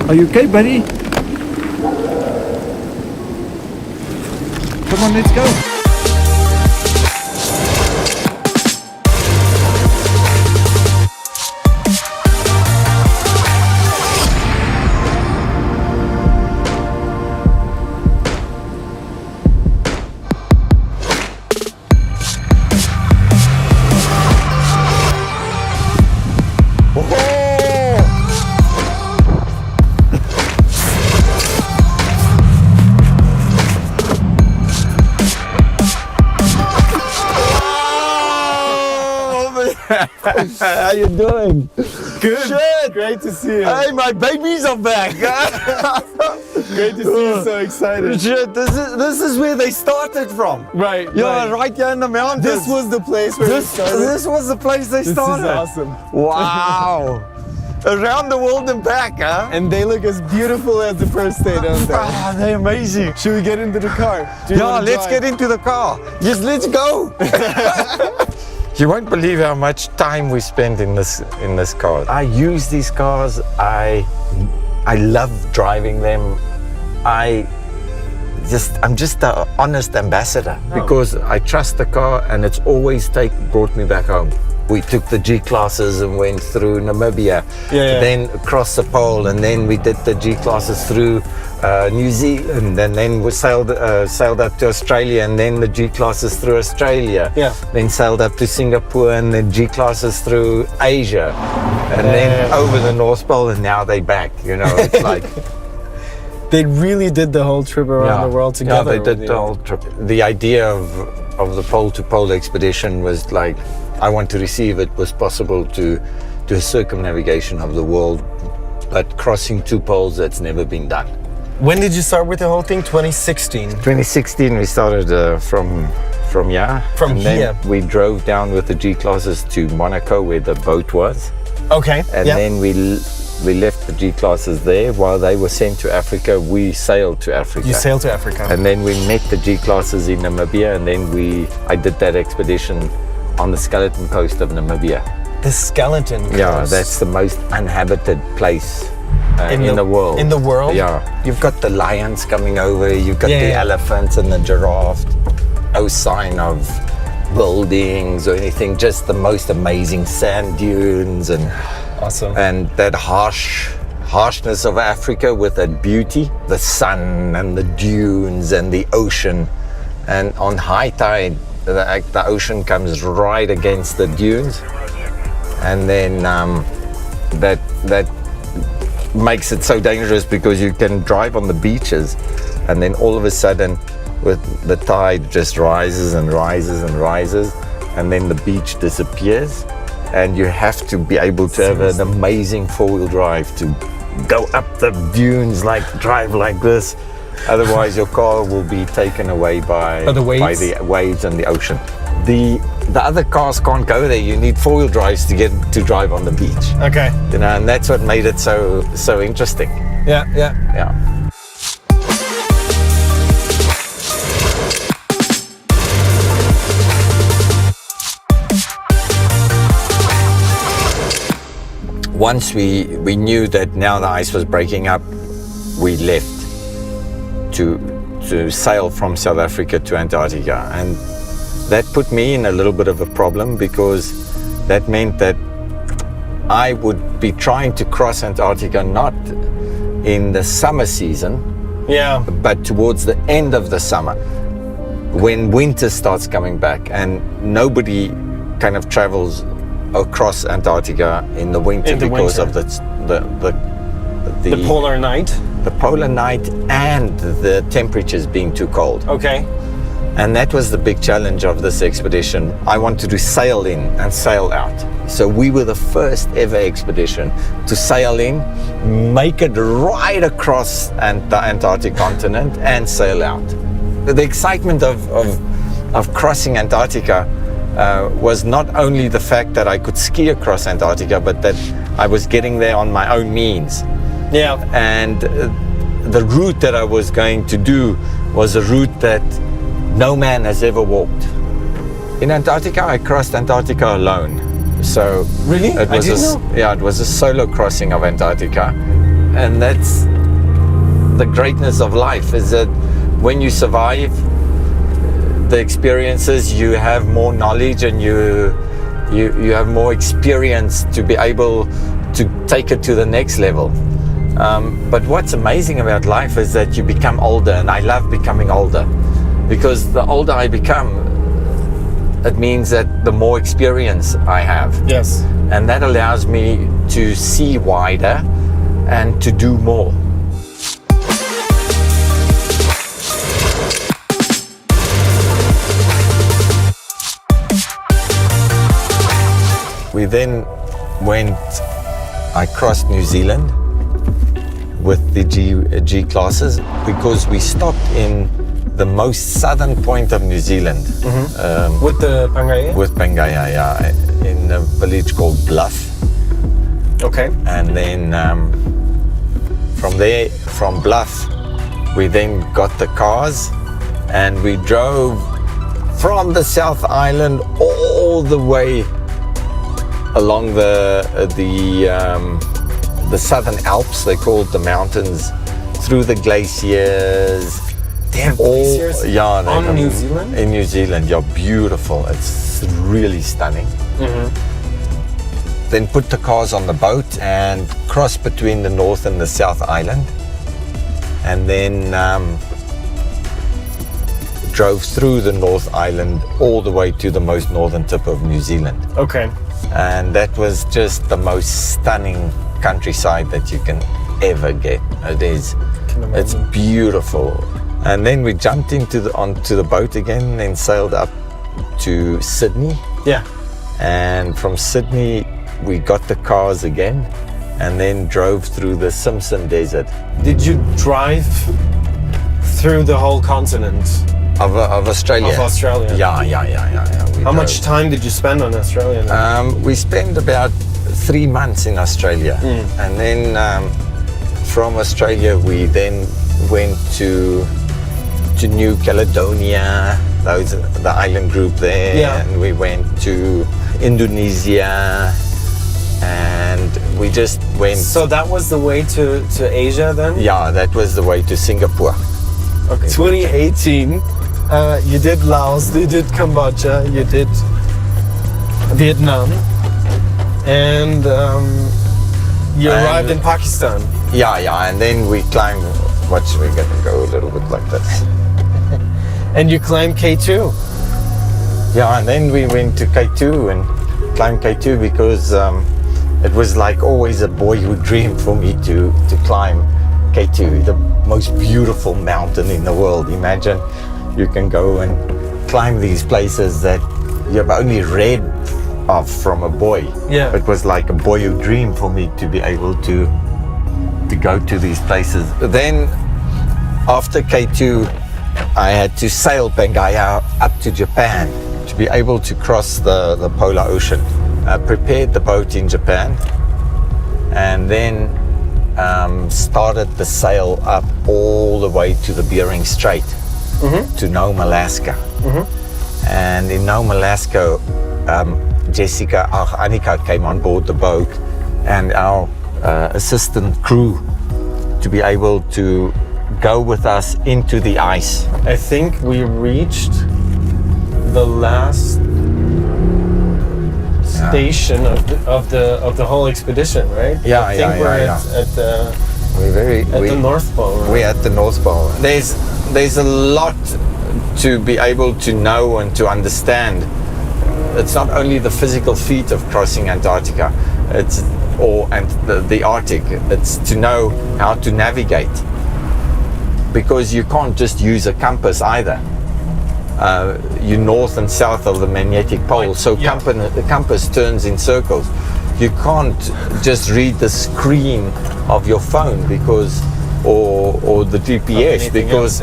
Are you okay, buddy? Come on, let's go. How you doing? Good. Shit. Great to see you. Hey, my babies are back. Great to see you. So excited. Shit, this is where they started from. Right. Yeah, right here in the mountains. This was the place where we started. This was the place they started. This is awesome. Wow. Around the world and back, huh? And they look as beautiful as the first day, don't they? Ah, they're amazing. Should we get into the car? Yeah, let's get into the car. Yes, let's go. You won't believe how much time we spent in this car. I use these cars. I love driving them. I'm just an honest ambassador because I trust the car, and it's always brought me back home. We took the G classes and went through Namibia, then across the pole, and then we did the G classes through New Zealand, and then we sailed up to Australia, and then the G classes through Australia. Then sailed up to Singapore, and then G classes through Asia, and then over the North Pole, and now they're back. You know, it's like they really did the whole trip around the world together. Yeah, they did the whole trip. The idea of the pole to pole expedition was like, I want to receive it was possible to do a circumnavigation of the world, but crossing two poles, that's never been done. When did you start with the whole thing? 2016. 2016 we started from here. From and here. Then we drove down with the G classes to Monaco where the boat was. Okay. And then we left the G classes there while they were sent to Africa. We sailed to Africa. You sailed to Africa. And then we met the G classes in Namibia, and then I did that expedition on the skeleton coast of Namibia. The skeleton coast. Yeah, that's the most uninhabited place in the world. In the world? Yeah. You've got the lions coming over, you've got the elephants and the giraffe. No sign of buildings or anything, just the most amazing sand dunes and awesome. And that harshness of Africa with that beauty, the sun and the dunes and the ocean. And on high tide, the ocean comes right against the dunes, and then that makes it so dangerous because you can drive on the beaches, and then all of a sudden, with the tide just rises and rises and rises, and then the beach disappears, and you have to be able to have an amazing four-wheel drive to go up the dunes, drive like this. Otherwise, your car will be taken away by the waves and the ocean. The other cars can't go there. You need four-wheel drives to get to drive on the beach. Okay. You know, and that's what made it so interesting. Yeah. Once we knew that now the ice was breaking up, we left to sail from South Africa to Antarctica, and that put me in a little bit of a problem because that meant that I would be trying to cross Antarctica not in the summer season, but towards the end of the summer when winter starts coming back, and nobody kind of travels across Antarctica in the winter because of the polar night. The polar night and the temperatures being too cold. Okay. And that was the big challenge of this expedition. I wanted to sail in and sail out. So we were the first ever expedition to sail in, make it right across the Antarctic continent and sail out. The excitement of crossing Antarctica was not only the fact that I could ski across Antarctica, but that I was getting there on my own means. Yeah. And the route that I was going to do was a route that no man has ever walked. In Antarctica, I crossed Antarctica alone. So really? it was it was a solo crossing of Antarctica. and that's the greatness of life, is that when you survive the experiences, you have more knowledge and you have more experience to be able to take it to the next level. But what's amazing about life is that you become older, and I love becoming older, because the older I become, it means that the more experience I have. Yes. And that allows me to see wider and to do more. We then I crossed New Zealand with the G classes, because we stopped in the most southern point of New Zealand. With the Pangaea? With Pangaea, yeah, in a village called Bluff. Okay. And then from Bluff, we then got the cars and we drove from the South Island all the way along the southern Alps. They call it the mountains, through the glaciers. They have glaciers on New Zealand? In New Zealand, yeah, beautiful. It's really stunning. Then put the cars on the boat and cross between the North and the South Island, and then drove through the North Island all the way to the most northern tip of New Zealand. Okay. And that was just the most stunning countryside that you can ever get. It is. It's beautiful. And then we jumped onto the boat again and sailed up to Sydney. Yeah. And from Sydney, we got the cars again and then drove through the Simpson Desert. Did you drive through the whole continent? Of Australia. Of Australia. Yeah. How much time did you spend on Australia? We spent about 3 months in Australia. And then from Australia, we then went to New Caledonia, the island group there. Yeah. And we went to Indonesia, and we just went. So that was the way to Asia then? Yeah, that was the way to Singapore. Okay. 2018, you did Laos, you did Cambodia, you did Vietnam, and you arrived in Pakistan. Yeah, and then we climbed. Watch, we're gonna go a little bit like this. And you climbed K2. Yeah, and then we went to K2 and climbed K2 because it was like always a boyhood dream for me to climb K2, the most beautiful mountain in the world. Imagine you can go and climb these places that you've only read of from a boy. Yeah. It was like a boyhood dream for me to be able to go to these places. Then after K2, I had to sail Pangaea up to Japan to be able to cross the polar ocean. I prepared the boat in Japan and then started the sail up all the way to the Bering Strait, to Nome, Alaska. And in Nome, Alaska, Annika came on board the boat, and our assistant crew to be able to go with us into the ice. I think we reached the last station of the whole expedition, right? I think we're at the North Pole. Right? We're at the North Pole. There's a lot to be able to know and to understand. It's not only the physical feat of crossing Antarctica, the Arctic. It's to know how to navigate, because you can't just use a compass either. You're north and south of the magnetic pole, so the compass turns in circles. You can't just read the screen of your phone or the GPS, because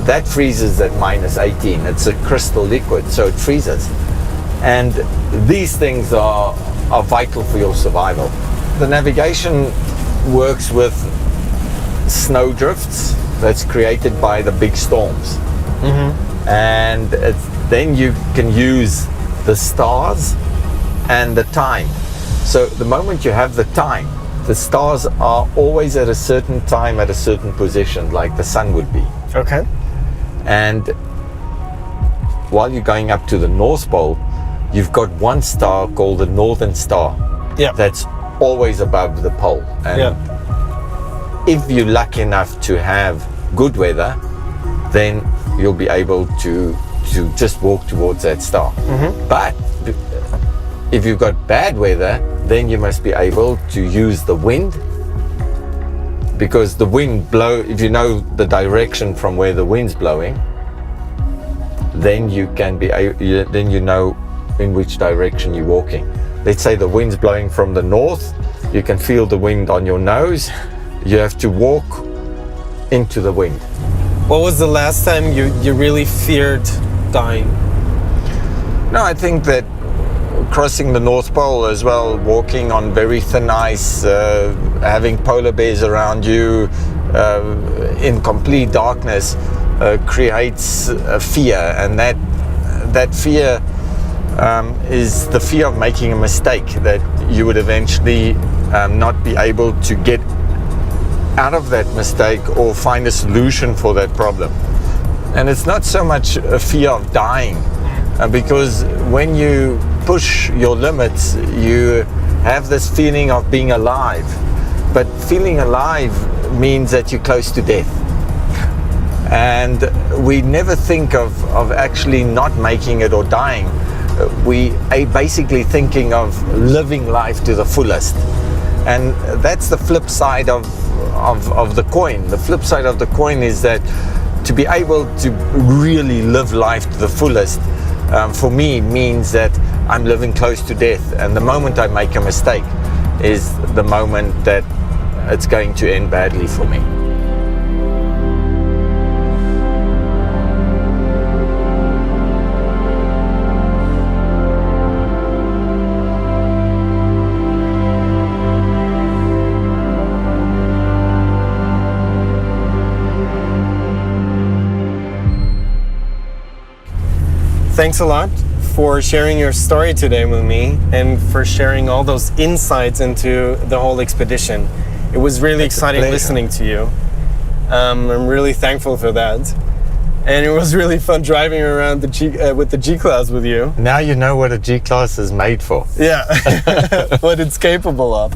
that freezes at -18. It's a crystal liquid, so it freezes. And these things are vital for your survival. The navigation works with snow drifts that's created by the big storms. And then you can use the stars and the time. So the moment you have the time, the stars are always at a certain time at a certain position, like the sun would be. Okay. And while you're going up to the North Pole, you've got one star called the Northern Star. Yeah. That's always above the pole. And if you're lucky enough to have good weather, then you'll be able to just walk towards that star. Mm-hmm. But if you've got bad weather, then you must be able to use the wind, because the wind if you know the direction from where the wind's blowing, then you know in which direction you're walking. Let's say the wind's blowing from the north, you can feel the wind on your nose, you have to walk into the wind. What was the last time you really feared dying? No, I think that crossing the North Pole as well, walking on very thin ice, having polar bears around you in complete darkness creates a fear, and that fear is the fear of making a mistake, that you would eventually not be able to get out of that mistake or find a solution for that problem. And it's not so much a fear of dying, because when you push your limits, you have this feeling of being alive. But feeling alive means that you're close to death. And we never think of actually not making it or dying. We are basically thinking of living life to the fullest. And that's the flip side of the coin. The flip side of the coin is that to be able to really live life to the fullest, for me, means that I'm living close to death, and the moment I make a mistake is the moment that it's going to end badly for me. Thanks a lot for sharing your story today with me, and for sharing all those insights into the whole expedition. It was really exciting listening to you. I'm really thankful for that. And it was really fun driving around with the G-Class with you. Now you know what a G-Class is made for. Yeah, what it's capable of.